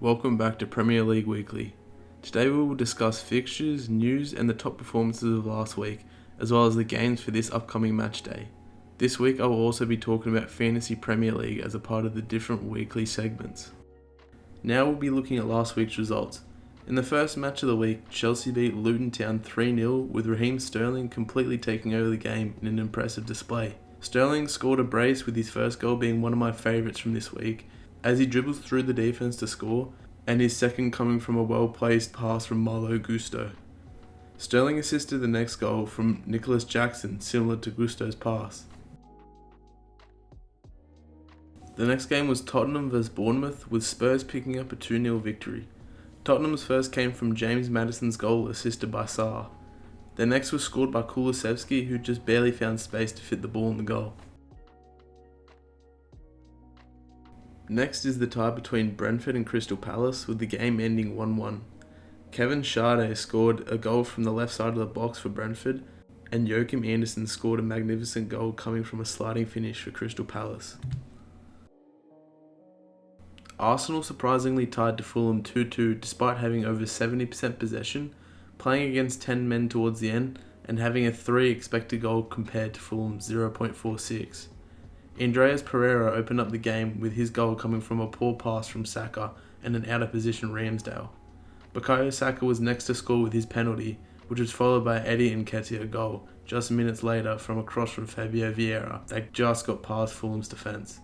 Welcome back to Premier League Weekly. Today we will discuss fixtures, news and the top performances of last week, as well as the games for this upcoming match day. This week I will also be talking about Fantasy Premier League as a part of the different weekly segments. Now we'll be looking at last week's results. In the first match of the week, Chelsea beat Luton Town 3-0 with Raheem Sterling completely taking over the game in an impressive display. Sterling scored a brace with his first goal being one of my favourites from this week, as he dribbles through the defence to score, and his second coming from a well-placed pass from Malo Gusto. Sterling assisted the next goal from Nicholas Jackson, similar to Gusto's pass. The next game was Tottenham vs Bournemouth, with Spurs picking up a 2-0 victory. Tottenham's first came from James Maddison's goal assisted by Sarr. The next was scored by Kulusevski, who just barely found space to fit the ball in the goal. Next is the tie between Brentford and Crystal Palace, with the game ending 1-1. Kevin Schade scored a goal from the left side of the box for Brentford, and Joachim Andersen scored a magnificent goal coming from a sliding finish for Crystal Palace. Arsenal surprisingly tied to Fulham 2-2 despite having over 70% possession, playing against 10 men towards the end, and having a 3 expected goal compared to Fulham's 0.46. Andreas Pereira opened up the game with his goal coming from a poor pass from Saka and an out-of-position Ramsdale. Bukayo Saka was next to score with his penalty, which was followed by Eddie Nketiah goal just minutes later from a cross from Fabio Vieira that just got past Fulham's defence.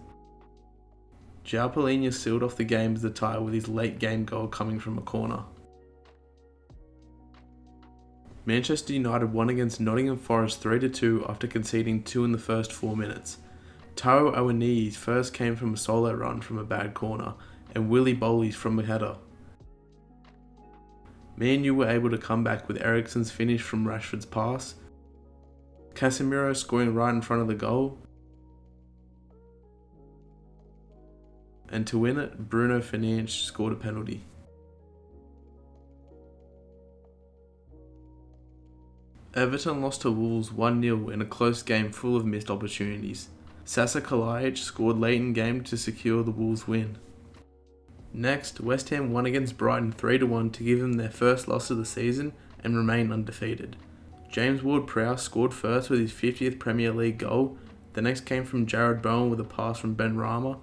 João Palhinha sealed off the game as the tie with his late game goal coming from a corner. Manchester United won against Nottingham Forest 3-2 after conceding 2 in the first 4 minutes. Taro Awoniyi's first came from a solo run from a bad corner, and Willy Bolly's from a header. Man U were able to come back with Eriksen's finish from Rashford's pass, Casemiro scoring right in front of the goal, and to win it, Bruno Fernandes scored a penalty. Everton lost to Wolves 1-0 in a close game full of missed opportunities. Sasa Kalajic scored late in game to secure the Wolves win. Next, West Ham won against Brighton 3-1 to give them their first loss of the season and remain undefeated. James Ward-Prowse scored first with his 50th Premier League goal. The next came from Jared Bowen with a pass from Ben Rama,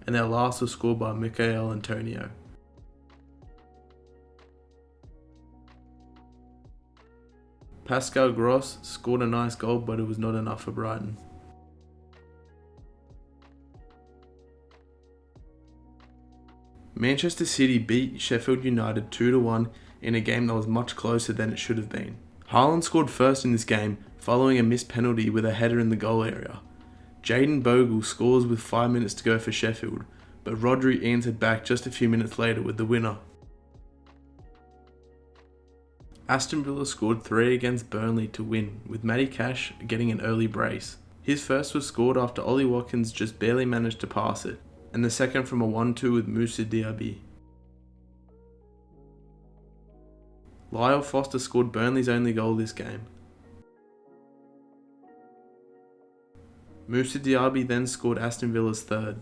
and their last was scored by Michail Antonio. Pascal Gross scored a nice goal, but it was not enough for Brighton. Manchester City beat Sheffield United 2-1 in a game that was much closer than it should have been. Haaland scored first in this game, following a missed penalty with a header in the goal area. Jayden Bogle scores with 5 minutes to go for Sheffield, but Rodri answered back just a few minutes later with the winner. Aston Villa scored 3 against Burnley to win, with Matty Cash getting an early brace. His first was scored after Ollie Watkins just barely managed to pass it, and the second from a 1-2 with Moussa Diaby. Lyle Foster scored Burnley's only goal this game. Moussa Diaby then scored Aston Villa's third.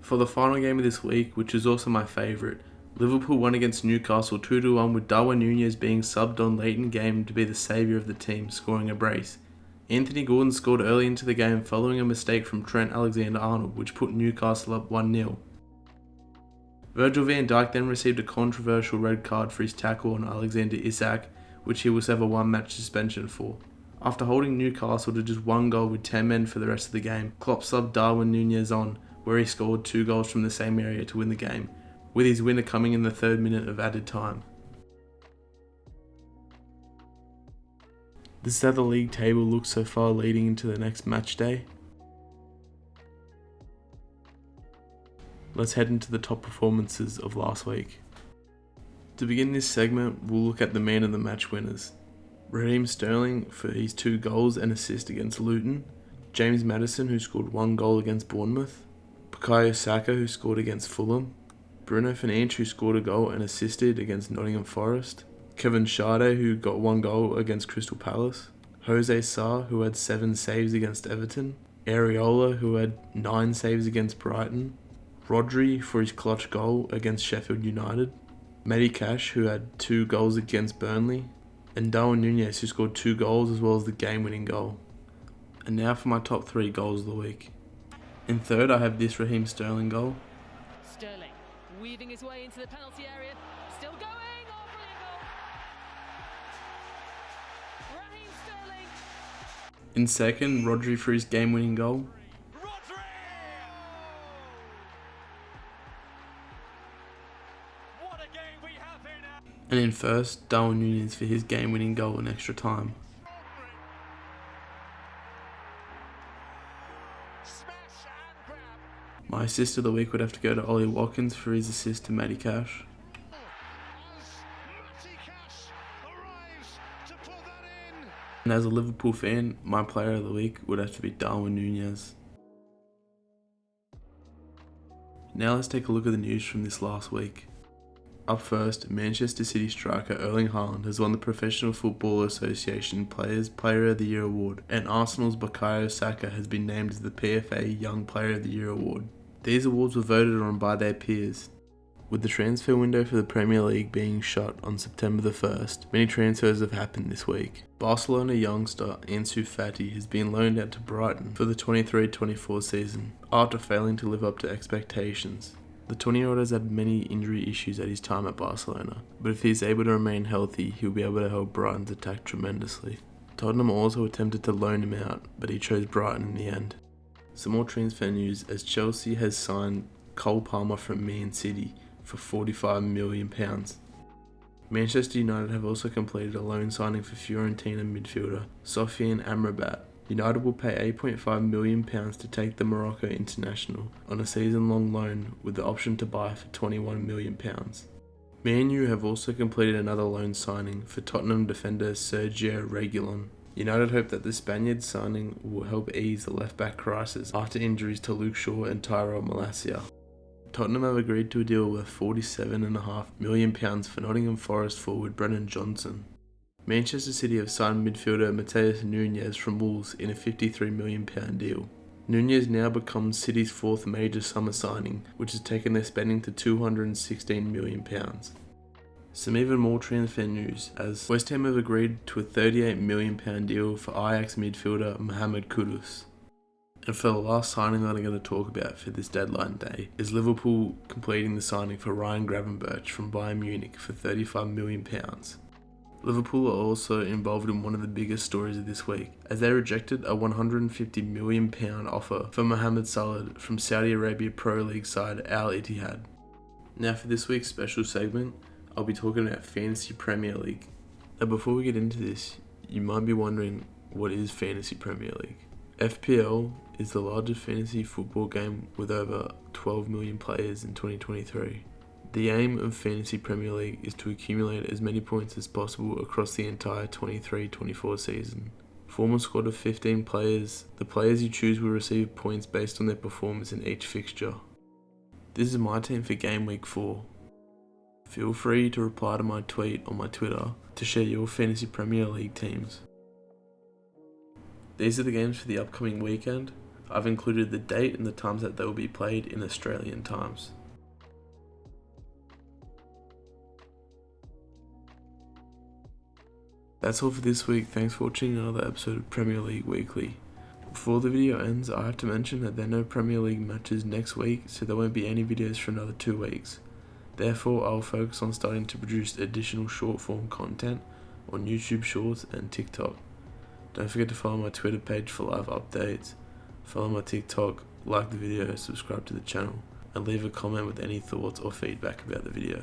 For the final game of this week, which is also my favourite, Liverpool won against Newcastle 2-1 with Darwin Núñez being subbed on late in game to be the saviour of the team, scoring a brace. Anthony Gordon scored early into the game following a mistake from Trent Alexander-Arnold, which put Newcastle up 1-0. Virgil van Dijk then received a controversial red card for his tackle on Alexander Isak, which he will serve a 1-match suspension for. After holding Newcastle to just 1 goal with 10 men for the rest of the game, Klopp subbed Darwin Núñez on, where he scored 2 goals from the same area to win the game, with his winner coming in the 3rd minute of added time. This is how the league table looks so far leading into the next match day. Let's head into the top performances of last week. To begin this segment, we'll look at the man of the match winners. Raheem Sterling for his 2 goals and assist against Luton, James Maddison who scored 1 goal against Bournemouth, Bukayo Saka who scored against Fulham, Bruno Fernandes who scored a goal and assisted against Nottingham Forest, Kevin Schade who got 1 goal against Crystal Palace, Jose Sarr who had 7 saves against Everton, Areola, who had 9 saves against Brighton, Rodri for his clutch goal against Sheffield United, Matty Cash, who had 2 goals against Burnley, and Darwin Núñez, who scored 2 goals as well as the game-winning goal. And now for my top 3 goals of the week. In third, I have this Raheem Sterling goal. Sterling weaving his way into the penalty area, still going. Oh, brilliant goal! Raheem Sterling. In second, Rodri for his game-winning goal. Rodri! What a game we have here now! And in first, Darwin Núñez for his game-winning goal in extra time. Smash and grab. My assist of the week would have to go to Ollie Watkins for his assist to Matty Cash. As Matty Cash arrives to put that in. And as a Liverpool fan, my player of the week would have to be Darwin Núñez. Now let's take a look at the news from this last week. Up first, Manchester City striker Erling Haaland has won the Professional Football Association Players Player of the Year award, and Arsenal's Bukayo Saka has been named as the PFA Young Player of the Year award. These awards were voted on by their peers. With the transfer window for the Premier League being shut on September the 1st, many transfers have happened this week. Barcelona youngster Ansu Fati has been loaned out to Brighton for the 23-24 season, after failing to live up to expectations. The 20-year-old has had many injury issues at his time at Barcelona, but if he is able to remain healthy, he'll be able to help Brighton's attack tremendously. Tottenham also attempted to loan him out, but he chose Brighton in the end. Some more transfer news, as Chelsea has signed Cole Palmer from Man City for £45 million. Manchester United have also completed a loan signing for Fiorentina midfielder Sofiane Amrabat. United will pay £8.5 million to take the Morocco international on a season-long loan with the option to buy for £21 million. Man U have also completed another loan signing for Tottenham defender Sergio Reguilon. United hope that the Spaniard signing will help ease the left-back crisis after injuries to Luke Shaw and Tyrell Malacia. Tottenham have agreed to a deal worth £47.5 million for Nottingham Forest forward Brennan Johnson. Manchester City have signed midfielder Matheus Núñez from Wolves in a £53 million deal. Núñez now becomes City's 4th major summer signing, which has taken their spending to £216 million. Some even more transfer news, as West Ham have agreed to a £38 million deal for Ajax midfielder Mohamed Kudus. And for the last signing that I'm going to talk about for this deadline day is Liverpool completing the signing for Ryan Gravenberch from Bayern Munich for £35 million. Liverpool are also involved in one of the biggest stories of this week, as they rejected a £150 million offer for Mohamed Salah from Saudi Arabia Pro League side Al Ittihad. Now for this week's special segment, I'll be talking about Fantasy Premier League. Now before we get into this, you might be wondering, what is Fantasy Premier League? FPL is the largest fantasy football game with over 12 million players in 2023. The aim of Fantasy Premier League is to accumulate as many points as possible across the entire 23-24 season. Form a squad of 15 players. The players you choose will receive points based on their performance in each fixture. This is my team for Game Week 4. Feel free to reply to my tweet on my Twitter to share your Fantasy Premier League teams. These are the games for the upcoming weekend. I've included the date and the times that they will be played in Australian times. That's all for this week. Thanks for watching another episode of Premier League Weekly. Before the video ends, I have to mention that there are no Premier League matches next week, so there won't be any videos for another 2 weeks. Therefore, I'll focus on starting to produce additional short form content on YouTube Shorts and TikTok. Don't forget to follow my Twitter page for live updates, follow my TikTok, like the video, subscribe to the channel, and leave a comment with any thoughts or feedback about the video.